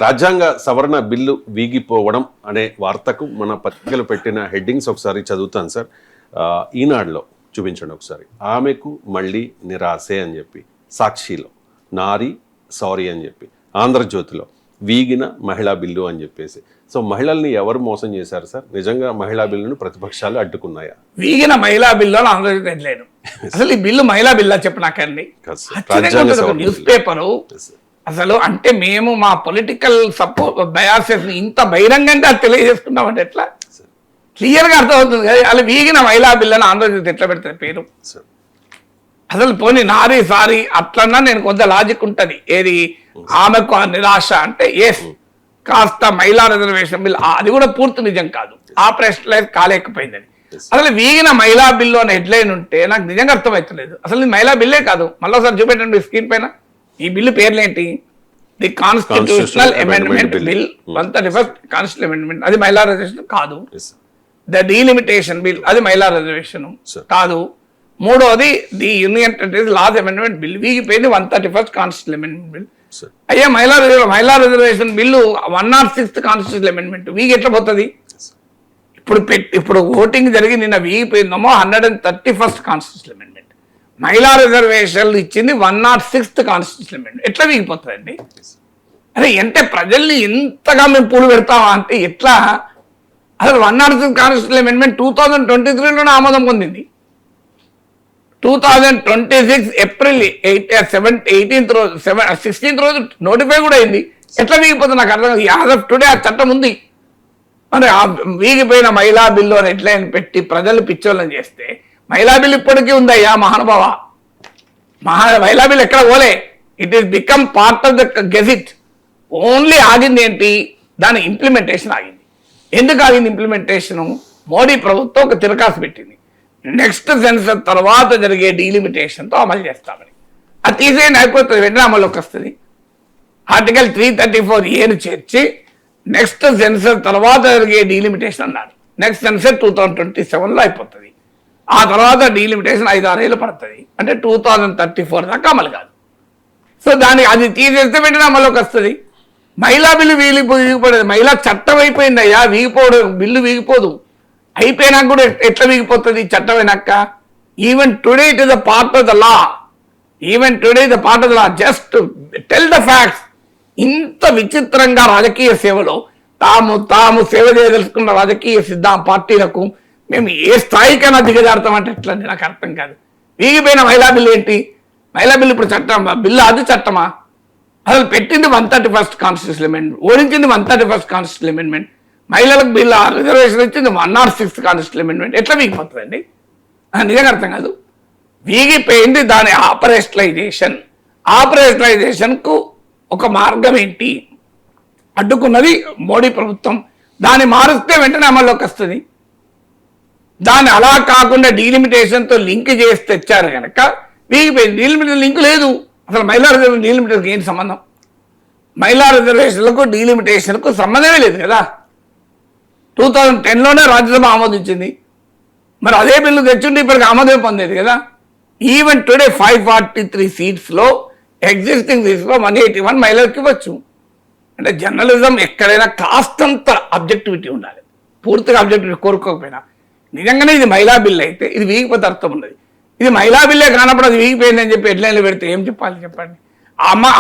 రాజ్యాంగ సవరణ బిల్లు వీగిపోవడం అనే వార్తకు మన పత్రికలు పెట్టిన హెడ్డింగ్స్ ఒకసారి చదువుతాను సార్. ఈనాడులో చూపించండి ఒకసారి. ఆమెకు మళ్ళీ నిరాశే అని చెప్పి, సాక్షిలో నారీ సారీ అని చెప్పి, ఆంధ్రజ్యోతిలో వీగిన మహిళా బిల్లు అని చెప్పేసి. సో మహిళల్ని ఎవరు మోసం చేశారు సార్? నిజంగా మహిళా బిల్లును ప్రతిపక్షాలు అడ్డుకున్నాయా? వీగిన మహిళా బిల్లు అని ఆంధ్రజ్యోతి లేదు. అసలు ఈ బిల్లు మహిళా బిల్లా చెప్పనాకండి. న్యూస్ పేపరు అసలు అంటే మేము మా పొలిటికల్ బయాసెస్ ఇంత బహిరంగంగా తెలియజేసుకున్నామంటే ఎట్లా? క్లియర్గా అర్థమవుతుంది కదా. అలా వీగిన మహిళా బిల్లు అని ఆంధ్రజ్యోతి ఎట్లా పెడతారు పేరు? అసలు పోనీ నారీ సారీ అట్లన్నా నేను కొంత లాజిక్ ఉంటుంది. ఏది ఆమెకు ఆ నిరాశ అంటే ఎస్ కాస్త మహిళా రిజర్వేషన్ బిల్ అది కూడా పూర్తి నిజం కాదు, ఆపరేషనలైజ్ కాలేకపోయిందని. అసలు వీగిన మహిళా బిల్లు అనే హెడ్లైన్ ఉంటే నాకు నిజంగా అర్థమవుతలేదు. అసలు ఇది మహిళా బిల్లే కాదు. మళ్ళీ ఒకసారి చూపెట్టండి స్క్రీన్ పైన. ఈ బిల్లు పేర్లేంటి? The constitutional amendment bill 131 constitutional amendment, అది మహిళా రిజర్వేషన్ కాదు. ద డీలిమిటేషన్ బిల్, అది మహిళా రిజర్వేషన్ కాదు. మూడోది the union territories laws amendment bill, వీగిపోయింది 131 కాన్స్టిట్యూషనల్ అమెండ్మెంట్ బిల్. అయ్యా మహిళా reservation bill 106th constitutional amendment వీగి ఎట్లా పోతుంది? ఇప్పుడు ఓటింగ్ జరిగి నిన్న వీగిపోయిందేమో 131st కాన్స్టిట్యూషనల్ అమెండ్మెంట్. మహిళా రిజర్వేషన్లు ఇచ్చింది 106th కాన్స్టిట్యూషనల్ అమెండ్మెంట్. ఎట్లా వీగిపోతుందండి? అరే అంటే ప్రజల్ని ఎంతగా మేము పూలు పెడతామా అంటే ఎట్లా? అసలు 106th కాన్స్టిట్యూషనల్ అమెండ్మెంట్ 2023లోనే ఆమోదం పొందింది. 2026 ఏప్రిల్ 18th రోజు 16th రోజు నోటిఫై కూడా అయింది. ఎట్లా వీగిపోతుంది నాకు అర్థం కాదు. యాజ్ ఆఫ్ టుడే ఆ చట్టం ఉంది. మరి ఆ వీగిపోయిన మహిళా బిల్లు అని హెడ్లైన్ పెట్టి ప్రజలు పిచ్చోళ్ళని చేస్తే మహిళా బిల్ ఇప్పటికీ ఉందయ్యా మహానుభావ. మహిళా బిల్ ఎక్కడ పోలే. It is become part of the gazette. Only ఆగింది ఏంటి? దాని ఇంప్లిమెంటేషన్ ఆగింది. ఎందుకు ఆగింది ఇంప్లిమెంటేషను? మోడీ ప్రభుత్వం ఒక తిరకాసు పెట్టింది. నెక్స్ట్ సెన్సర్ తర్వాత జరిగే డీలిమిటేషన్తో అమలు చేస్తామని. అది తీసేయండి, అయిపోతుంది, వెంటనే అమలులోకి వస్తుంది. ఆర్టికల్ 334A చేర్చి నెక్స్ట్ సెన్సర్ తర్వాత జరిగే డీలిమిటేషన్ అన్నారు. నెక్స్ట్ సెన్సర్ 2027లో అయిపోతుంది. ఆ తర్వాత డీలిమిటేషన్ 5-6 ఏళ్ళు పడుతుంది. అంటే 2034 దాకా అమలు కాదు. సో అది తీసేస్తే వెంటనే అమలులోకి వస్తుంది. మహిళా బిల్లు వీగిపోలేదు. మహిళా చట్టం అయిపోయింది అయ్యా, వీగిపోవడం బిల్లు వీగిపోదు. అయిపోయినాక కూడా ఎట్లా వీగిపోతుంది చట్టం అయినాక? Even today it is a part of the law. Even today the part of the law. Just tell the facts. ఇంత విచిత్రంగా రాజకీయ సేవలో తాము సేవ చేయదలుచుకున్న రాజకీయ పార్టీలకు మేము ఏ స్థాయికైనా దిగజారుతామంటే ఎట్లండి? నాకు అర్థం కాదు. వీగిపోయిన మహిళా బిల్లు ఏంటి? మహిళా బిల్లు ఇప్పుడు చట్టం బిల్లు, అది చట్టమా? అసలు పెట్టింది 131st కాన్స్టిట్యూషనల్ అమెండ్మెంట్, ఓడించింది 131st కాన్స్టిట్యూషనల్ అమెండ్మెంట్. మహిళలకు బిల్లు రిజర్వేషన్ ఇచ్చింది 106th కాన్స్టిట్యూషనల్ అమెండ్మెంట్. ఎట్లా వీగిపోతుందండి? నిజంగా అర్థం కాదు. వీగిపోయింది దాని ఆపరేషనలైజేషన్కు ఒక మార్గం ఏంటి? అడ్డుకున్నది మోడీ ప్రభుత్వం. దాన్ని మారుస్తే వెంటనే అమల్లోకి వస్తుంది. దాన్ని అలా కాకుండా డీలిమిటేషన్తో లింక్ చేసి తెచ్చారు కనుక వీగిపోయింది. డీలిమిటేషన్ లింక్ లేదు. అసలు మహిళా రిజర్వేషన్ డీలిమిటేషన్కి ఏంటి సంబంధం? మహిళా రిజర్వేషన్లకు డీలిమిటేషన్కు సంబంధమే లేదు కదా. 2010లోనే రాజ్యసభ ఆమోదించింది. మరి అదే బిల్లు తెచ్చుంటే ఇప్పటికి ఆమోదం పొందేది కదా. ఈవెన్ టుడే 543 సీట్స్లో ఎగ్జిస్టింగ్ సీట్స్లో 181 మహిళలకు ఇవ్వచ్చు. అంటే జర్నలిజం ఎక్కడైనా కాస్తంత అబ్జెక్టివిటీ ఉండాలి. పూర్తిగా అబ్జెక్టివిటీ కోరుకోకపోయినా. నిజంగానే ఇది మహిళా బిల్ అయితే ఇది వీగిపోతే అర్థం ఉన్నది. ఇది మహిళా బిల్లే కానప్పుడు అది వీగిపోయిందని చెప్పి హెడ్లైన్లు పెడితే ఏం చెప్పాలి చెప్పండి?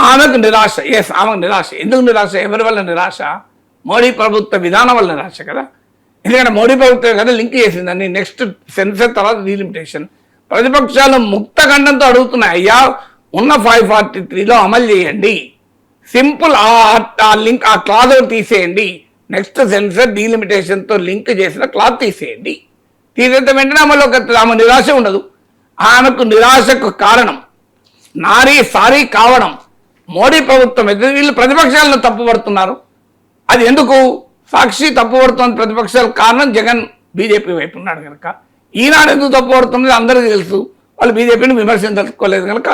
ఆమెకు నిరాశ. ఎస్, ఆమెకు నిరాశ. ఎందుకు నిరాశ? ఎవరి వల్ల నిరాశ? మోడీ ప్రభుత్వ విధానం వల్ల నిరాశ కదా. ఎందుకంటే మోడీ ప్రభుత్వం కదా లింక్ చేసిందని. నెక్స్ట్ సెన్సర్ తర్వాత డీలిమిటేషన్. ప్రతిపక్షాలు ముక్త ఖండంతో అడుగుతున్నాయి, అయ్యా ఉన్న 543లో అమలు చేయండి. సింపుల్ ఆ లింక్, ఆ క్లాజ్ తీసేయండి. నెక్స్ట్ సెన్సర్ డీలిమిటేషన్తో లింక్ చేసిన క్లాజ్ తీసేయండి. తీసేస్తే వెంటనే అమల్లోకి వస్తుంది. ఆమె నిరాశ ఉండదు. ఆమెకు నిరాశకు కారణం నారీ సారీ కావడం మోడీ ప్రభుత్వం. వీళ్ళు ప్రతిపక్షాలను తప్పుపడుతున్నారు. అది ఎందుకు? సాక్షి తప్పుపడుతుంది ప్రతిపక్షాలకు. కారణం జగన్ బీజేపీ వైపు ఉన్నాడు కనుక. ఈనాడు ఎందుకు తప్పుపడుతుంది అందరికీ తెలుసు. వాళ్ళు బీజేపీని విమర్శించుకోలేదు కనుక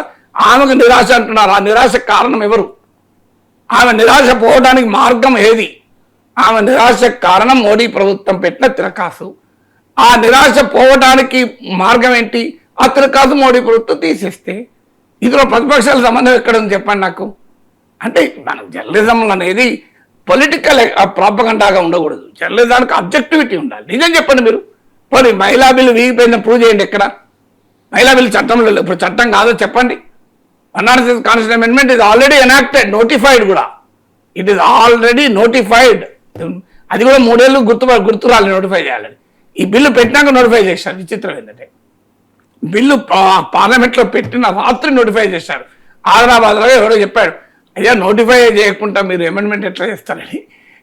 ఆమెకు నిరాశ అంటున్నారు. ఆ నిరాశ కారణం ఎవరు? ఆమె నిరాశ పోవడానికి మార్గం ఏది? ఆమె నిరాశ కారణం మోడీ ప్రభుత్వం పెట్టిన తిరకాసు. ఆ నిరాశ పోవడానికి మార్గం ఏంటి? ఆ తిరకాసు మోడీ ప్రభుత్వం తీసేస్తే ఇందులో ప్రతిపక్షాల సంబంధం ఎక్కడ ఉంది చెప్పండి నాకు. అంటే మన జర్నలిజం అనేది పొలిటికల్ ప్రాపగండాగా ఉండకూడదు. జర్నలిజం దానికి అబ్జెక్టివిటీ ఉండాలి. నిజం చెప్పండి మీరు. పోనీ మహిళా బిల్లు వీగిపోయిందని ప్రూవ్ చేయండి. ఎక్కడ మహిళా బిల్లు చట్టంలో లేదు. ఇప్పుడు చట్టం కాదో చెప్పండి. 106 కాన్స్టిట్యూషన్ అమెండ్మెంట్ ఇది ఆల్రెడీ ఎనాక్టెడ్, నోటిఫైడ్ కూడా. It is already notified. అది కూడా 3 ఏళ్ళు గుర్తురాలి నోటిఫై చేయాలని. ఈ బిల్లు పెట్టినాక నోటిఫై చేశారు. విచిత్రం ఏంటంటే బిల్లు పార్లమెంట్లో పెట్టిన రాత్రి నోటిఫై చేశారు. ఆదరాబాద్లో ఎవరో చెప్పాడు, అయ్యా నోటిఫై చేయకుండా మీరు అమెండ్మెంట్ ఎట్లా చేస్తారని.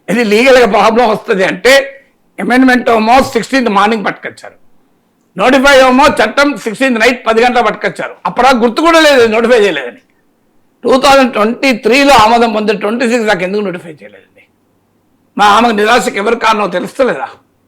ఇది లీగల్గా ప్రాబ్లం వస్తుంది అంటే అమెండ్మెంట్ ఏమో 16th మార్నింగ్ పట్టుకొచ్చారు, నోటిఫై ఏమో చట్టం 16th నైట్ 10 గంటల పట్టుకొచ్చారు. అప్పుడు గుర్తు కూడా లేదు నోటిఫై చేయలేదని. 2023లో ఆమోదం పొంది 26 దాకా ఎందుకు నోటిఫై చేయలేదండి? మా ఆమెకు నిరాశకి ఎవరు కారణం తెలుస్తలేదా?